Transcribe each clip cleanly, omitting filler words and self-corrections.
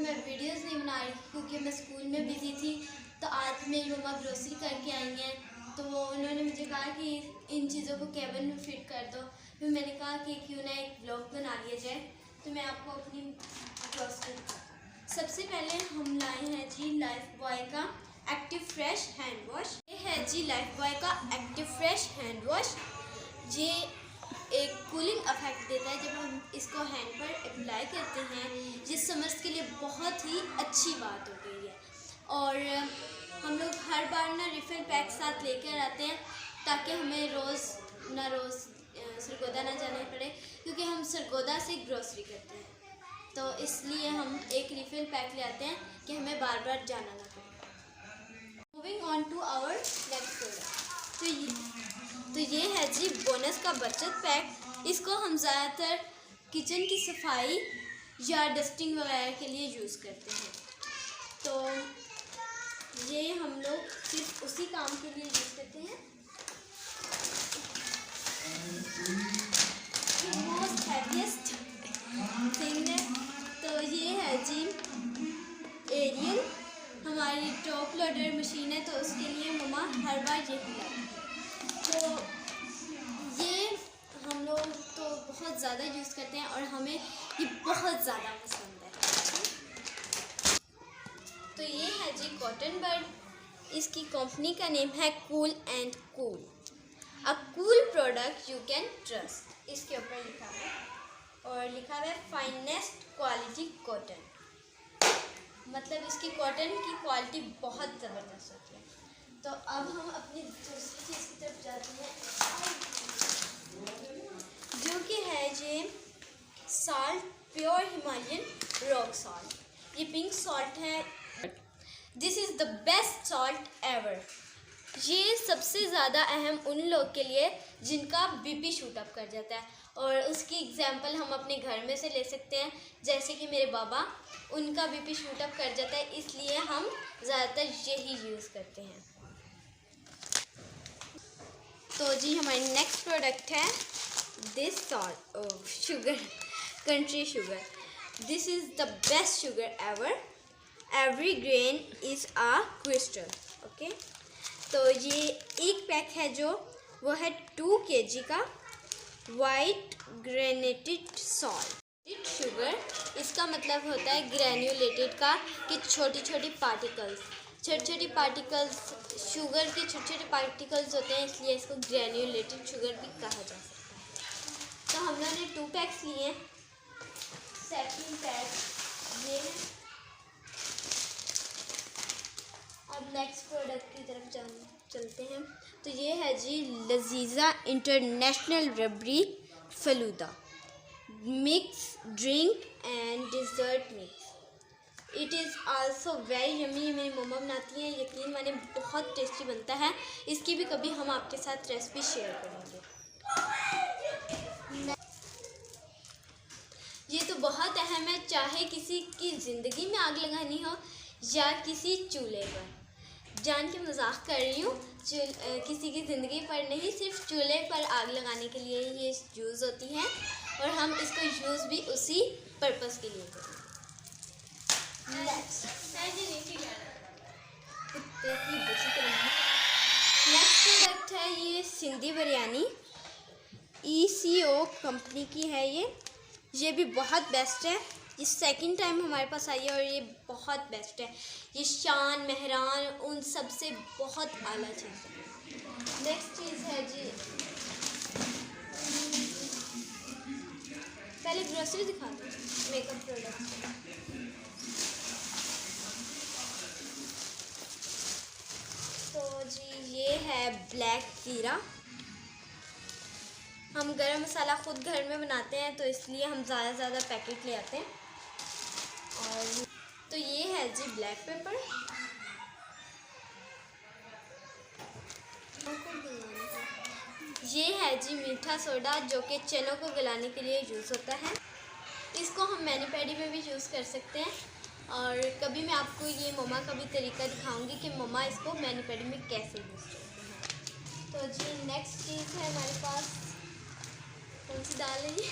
मैं वीडियोस नहीं बना रही क्योंकि मैं स्कूल में बिज़ी थी। तो आज मेरी मम्मा ग्रोसरी करके आई हैं, तो उन्होंने मुझे कहा कि इन चीज़ों को केबिन में फिट कर दो। फिर मैंने कहा कि क्यों ना एक ब्लॉग बना लिया जाए। तो मैं आपको अपनी ग्रोसरी, सबसे पहले हम लाए हैं जी लाइफ बॉय का एक्टिव फ्रेश हैंड वॉश। ये है जी लाइफ बॉय का एक्टिव फ्रेश हैंड वॉश। ये एक कूलिंग इफेक्ट देता है जब हम इसको हैंड पर अप्लाई करते हैं। ये समर्स के लिए बहुत ही अच्छी बात हो गई है। और हम लोग हर बार ना रिफिल पैक साथ लेकर आते हैं ताकि हमें रोज़ सरगोदा ना जाना पड़े, क्योंकि हम सरगोदा से ग्रोसरी करते हैं। तो इसलिए हम एक रिफिल पैक ले आते हैं कि हमें बार बार जाना ना पड़े। Moving on to our next product, तो ये है जी बोनस का बचत पैक। इसको हम ज़्यादातर किचन की सफाई या डस्टिंग वगैरह के लिए यूज़ करते हैं। तो ये हम लोग सिर्फ उसी काम के लिए यूज़ करते हैं। मोस्ट हैवीएस्ट थिंग है, तो ये है जी एरियल, हमारी टॉप लोडर मशीन है, तो उसके लिए मम्मा हर बार ये लाती है। तो ये हम लोग तो बहुत ज़्यादा यूज़ करते हैं और हमें ये बहुत ज़्यादा पसंद है। तो ये है जी कॉटन बड। इसकी कंपनी का नेम है cool and cool, a cool product you can trust. इसके ऊपर लिखा है और लिखा है फाइनेस्ट क्वालिटी कॉटन, मतलब इसकी कॉटन की क्वालिटी बहुत ज़बरदस्त होती है। तो अब हम अपनी दूसरी चीज़ की तरफ जाते हैं, जो कि है ये salt, pure Himalayan rock salt. ये पिंक सॉल्ट है। This is the best salt ever. ये सबसे ज़्यादा अहम उन लोग के लिए जिनका बीपी शूट अप कर जाता है, और उसकी एग्जांपल हम अपने घर में से ले सकते हैं। जैसे कि मेरे बाबा, उनका बीपी शूट अप कर जाता है, इसलिए हम ज़्यादातर यही यूज़ करते हैं। तो जी हमारी नेक्स्ट प्रोडक्ट है this salt sugar, country sugar. This is the best sugar ever. Every grain is a crystal. Okay, तो ये एक पैक है जो वो है 2 kg का वाइट ग्रेनेटेड सॉल्ट शुगर। इसका मतलब होता है ग्रैन्युलेटेड का, कि छोटी छोटी पार्टिकल्स शुगर के छोटे छोटे पार्टिकल्स होते हैं, इसलिए इसको ग्रैन्युलेटेड शुगर भी कहा जा सकता है। तो हम लोगों ने 2 पैक्स लिए हैं। सेकंड पैक ये है। अब नेक्स्ट प्रोडक्ट की तरफ चलते हैं। तो ये है जी Lajija international rabri falooda mix drink and dessert mix. It is also very yummy. मेरी मम्मा बनाती हैं, यकीन माने बहुत टेस्टी बनता है। इसकी भी कभी हम आपके साथ रेसिपी शेयर करेंगे। ये तो बहुत अहम है, चाहे किसी की ज़िंदगी में आग लगानी हो या किसी चूल्हे पर। जान के मजाक कर रही हूँ, किसी की ज़िंदगी पर नहीं, सिर्फ चूल्हे पर आग लगाने के लिए ये यूज़ होती है, और हम इसको यूज़ भी उसी पर्पज़ के लिए करेंगे। नेक्स्ट प्रोडक्ट है ये सिंधी बिरयानी। ECO कंपनी की है ये भी बहुत बेस्ट है। ये सेकंड टाइम हमारे पास आई है और ये बहुत बेस्ट है। ये शान मेहरान उन सब से बहुत आला चीज़ है। नेक्स्ट चीज़ है जी, पहले ग्रोसरी दिखा दो, मेकअप प्रोडक्ट। तो जी ये है ब्लैक जीरा। हम गरम मसाला ख़ुद घर में बनाते हैं, तो इसलिए हम ज़्यादा पैकेट ले आते हैं। और तो ये है जी ब्लैक पेपर। ये है जी मीठा सोडा, जो कि चनों को गलाने के लिए यूज़ होता है। इसको हम मैनी पैडी में भी यूज़ कर सकते हैं, और कभी मैं आपको ये मम्मा का भी तरीका दिखाऊंगी कि मम्मा इसको मैनी पैडी में कैसे यूज़ करते हैं। तो जी नेक्स्ट चीज़ है हमारे पास, कौन सी दाल है ये?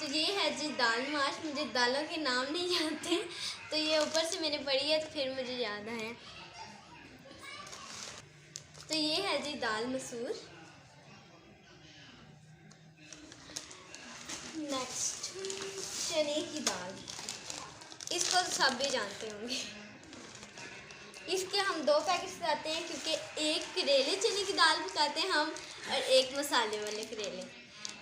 तो ये है जी दाल माश। मुझे दालों के नाम नहीं आते, तो ये ऊपर से मैंने पढ़ी है तो फिर मुझे याद आया। तो ये है जी दाल मसूर। नेक्स्ट चने की दाल, इसको तो सब भी जानते होंगे। इसके हम 2 पैकेट्स लाते हैं, क्योंकि एक करेले चने की दाल पकाते हैं हम और एक मसाले वाले करेले।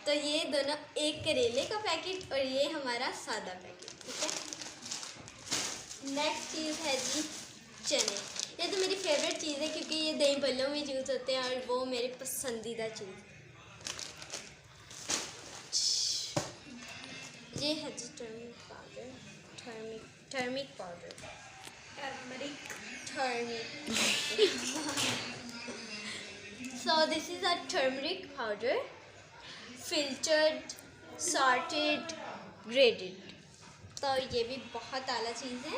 तो ये दोनों, एक करेले का पैकेट और ये हमारा सादा पैकेट, ठीक है। नेक्स्ट चीज़ है जी चने। ये तो मेरी फेवरेट चीज़ है, क्योंकि ये दही बल्लों में यूज़ होते हैं और वो मेरी पसंदीदा चीज़। ये है जी turmeric powder, turmeric powder, So this is a turmeric powder, filtered, sorted, graded. तो ये भी बहुत आला चीज़ है।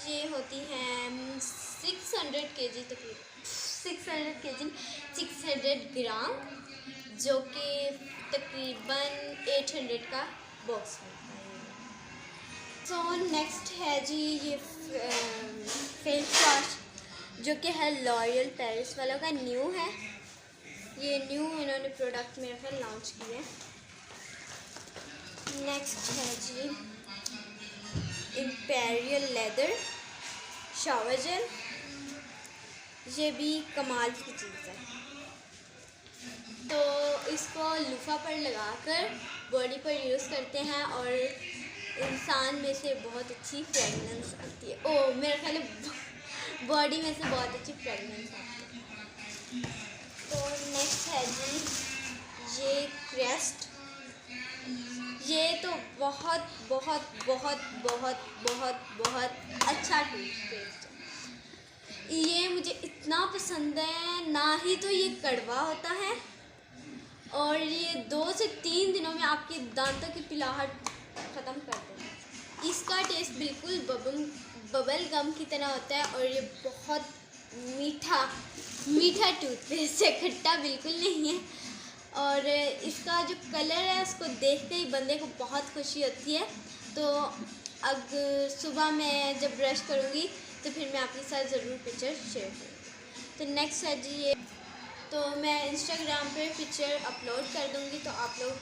ये होती है 600 kg तकरीबन, 600 ग्राम, जो कि तकरीबन 800 का बॉक्स मिलता है। तो नेक्स्ट है जी ये फेस वॉश, जो कि है लॉरियल पेरिस वालों का, न्यू है। ये न्यू इन्होंने प्रोडक्ट मेरे ख्याल लॉन्च किया है। नेक्स्ट है जी इम्पेरियल लेदर शावर जेल। ये भी कमाल की चीज़ है। तो इसको लूफा पर लगाकर बॉडी पर यूज़ करते हैं और इंसान में से बहुत अच्छी फ्रेगनेंस आती है। ओह, मेरा ख्याल है बॉडी में से बहुत अच्छी फ्रेगनेंस आती है। तो नेक्स्ट है जी ये क्रेस्ट। ये तो बहुत बहुत बहुत बहुत बहुत बहुत अच्छा टूथपेस्ट है। ये मुझे इतना पसंद है। ना ही तो ये कड़वा होता है और ये 2 से 3 दिनों में आपके दांतों की पिलाहट ख़त्म कर देगा। इसका टेस्ट बिल्कुल बबल गम की तरह होता है और ये बहुत मीठा टूथपेस्ट है, खट्टा बिल्कुल नहीं है। और इसका जो कलर है उसको देख के ही बंदे को बहुत खुशी होती है। तो अब सुबह मैं जब ब्रश करूँगी तो फिर मैं आपके साथ ज़रूर पिक्चर शेयर करूँगी। तो नेक्स्ट है जी ये, तो मैं इंस्टाग्राम पे पिक्चर अपलोड कर दूँगी, तो आप लोग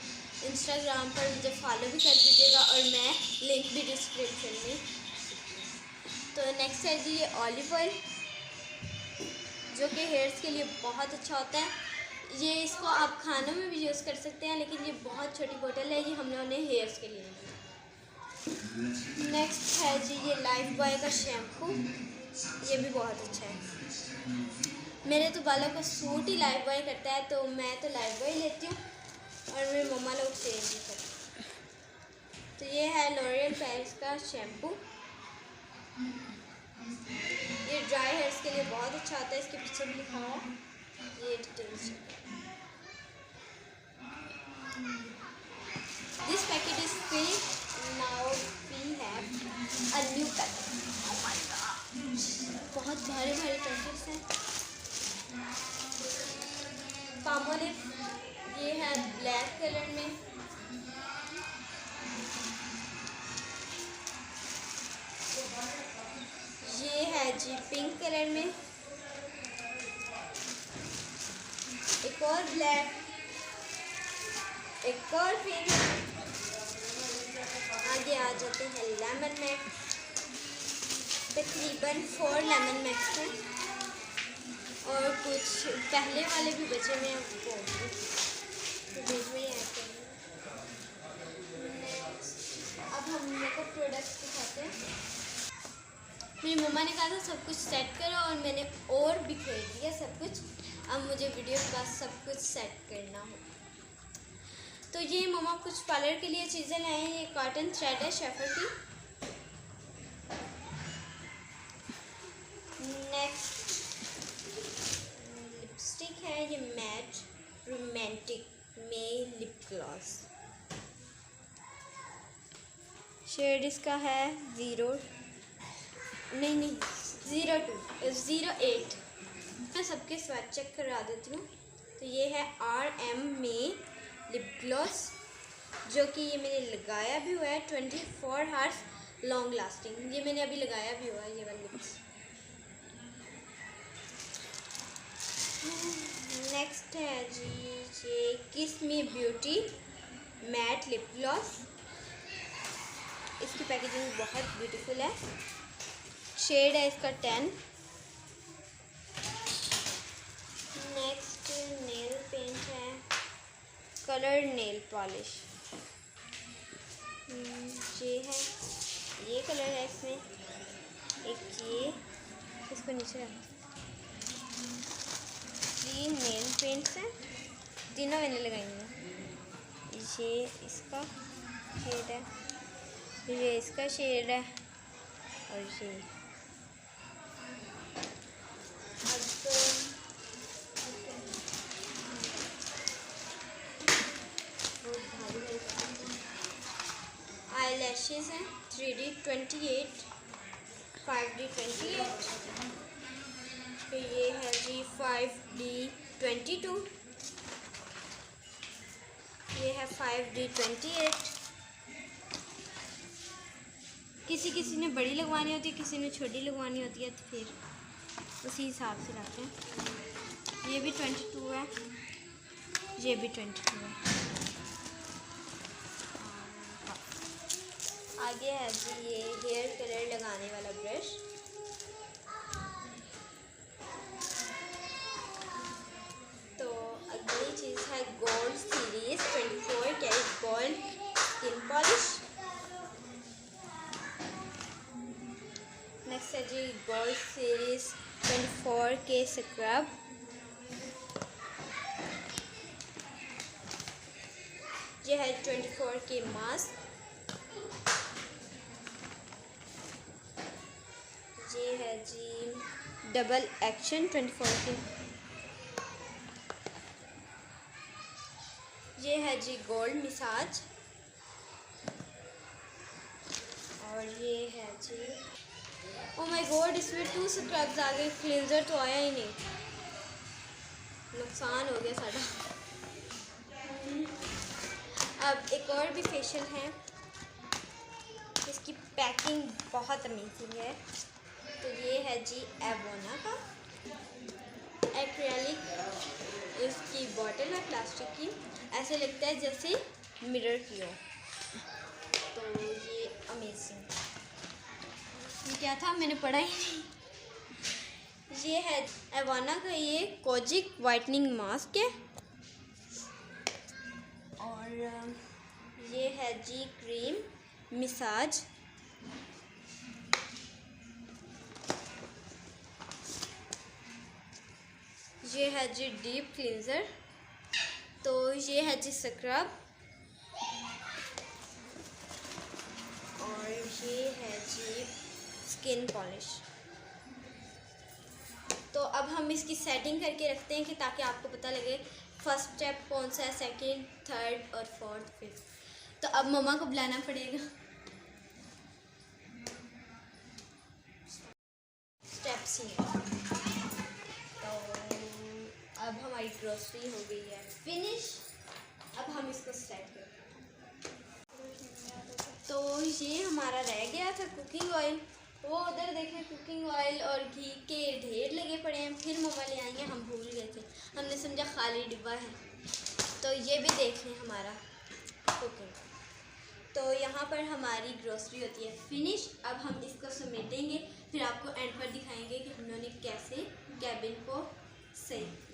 इंस्टाग्राम पर मुझे फॉलो भी कर दीजिएगा और मैं लिंक भी डिस्क्रिप्शन में। तो नेक्स्ट है जी ये ऑलिव ऑयल, जो कि हेयर्स के लिए बहुत अच्छा होता है। ये इसको आप खानों में भी यूज़ कर सकते हैं, लेकिन ये बहुत छोटी बोतल है, ये हम लोगों ने हेयर्स के लिए ली। नेक्स्ट है जी ये लाइफ बॉय का शैम्पू। ये भी बहुत अच्छा है। मेरे तो बालों को सूट ही लाइफ बॉय करता है, तो मैं तो लाइफ बॉय लेती हूँ और मेरे मम्मा लोग सेम भी करते हैं। तो ये है लॉरियल पेरिस का शैम्पू। ये ड्राई हेयर्स के लिए बहुत अच्छा होता है, इसके पीछे भी लिखा हुआ है ये details. This packet is filled. Now we have a new packet. Oh my god! बहुत भारी भारी पैकेट्स हैं। पामोलिव, ये है ब्लैक कलर में। ये है जी पिंक कलर में। एक और ब्लैक, एक और पिंक। आगे आ जाते हैं लेमन मैक्स। तकरीबन 4 लेमन मैक्स हैं और कुछ पहले वाले भी बचे हुए हैं, वो तो बीच में ही ऐड करेंगे। अब हम मेकअप प्रोडक्ट्स दिखाते हैं। मेरी मम्मा ने कहा था सब कुछ सेट करो और मैंने और भी खरीद दिया सब कुछ। अब मुझे वीडियो का सब कुछ सेट करना हो। तो ये मम्मा कुछ पार्लर के लिए चीज़ें लाए हैं। ये कॉटन थ्रेड है शेफर की। नेक्स्ट लिपस्टिक है, ये मैट रोमांटिक में लिप ग्लॉस। शेड इसका है 08। मैं सबके स्वाद चेक करा देती हूँ। तो ये है RM में लिप ग्लॉस, जो कि ये मैंने लगाया भी हुआ है 24 आवर्स लॉन्ग लास्टिंग। ये मैंने अभी लगाया भी हुआ है ये वाला लिप्स। नेक्स्ट है जी ये किस मी ब्यूटी मैट लिप ग्लॉस। इसकी पैकेजिंग बहुत ब्यूटीफुल है। शेड है इसका 10। नेक्स्ट नेल पेंट है, कलर नेल पॉलिश। ये है, ये कलर है इसमें, एक ये, इसको नीचे रख। 3 नेल पेंट्स हैं, तीनों मैंने लगाएंगे। ये इसका शेड है, ये इसका शेड है और ये आई लैशेज़ हैं 3D 28, 5D 28, फिर ये है जी 5D 22, ये है 5D 28। किसी ने बड़ी लगवानी होती है, किसी ने छोटी लगवानी होती है, तो फिर उसी हिसाब से लाते हैं। ये भी 22 है, ये भी 22 है। आगे है जी ये हेयर कलर लगाने वाला ब्रश। तो अगली चीज़ है gold series 24 carat gold skin polish. Next है जी गोल्ड सीरीज 24 के स्क्रब। ये है 24 के मास्क। ये है जी डबल एक्शन 24 के। ये है जी गोल्ड मसाज। और ये है जी ओ माय गॉड, इसमें 2 स्क्रब्स आ गए, क्लींजर तो आया ही नहीं, नुकसान हो गया सारा। अब एक और भी फेशियल है, इसकी पैकिंग बहुत अमेजिंग है। तो ये है जी एवोना का एक्रेलिक, इसकी बॉटल है प्लास्टिक की, ऐसे लगता है जैसे मिरर की हो। तो ये अमेजिंग, ये क्या था मैंने पढ़ा ही नहीं। ये है एवोना का ये कोजिक वाइटनिंग मास्क है। और ये है जी क्रीम मसाज। ये है जी डीप क्लींजर। तो ये है जी स्क्रब। और ये है जी स्किन पॉलिश। तो अब हम इसकी सेटिंग करके रखते हैं कि ताकि आपको पता लगे फर्स्ट स्टेप कौन सा है, सेकंड, थर्ड और फोर्थ, फिफ्थ। तो अब मम्मा को बुलाना पड़ेगा। स्टेप सी। तो अब हमारी ग्रोसरी हो गई है फिनिश। अब हम इसको सेट करते हैं। तो ये हमारा रह गया था कुकिंग ऑयल। वो उधर देखें कुकिंग ऑयल और घी के ढेर लगे पड़े हैं। फिर मम्मा ले आएंगे, हम भूल गए थे, हमने समझा खाली डिब्बा है। तो ये भी देख लें हमारा कुकिंग। तो यहाँ पर हमारी ग्रोसरी होती है फिनिश। अब हम इसको समेटेंगे, फिर आपको एंड पर दिखाएंगे कि हमने कैसे कैबिन को सही किया।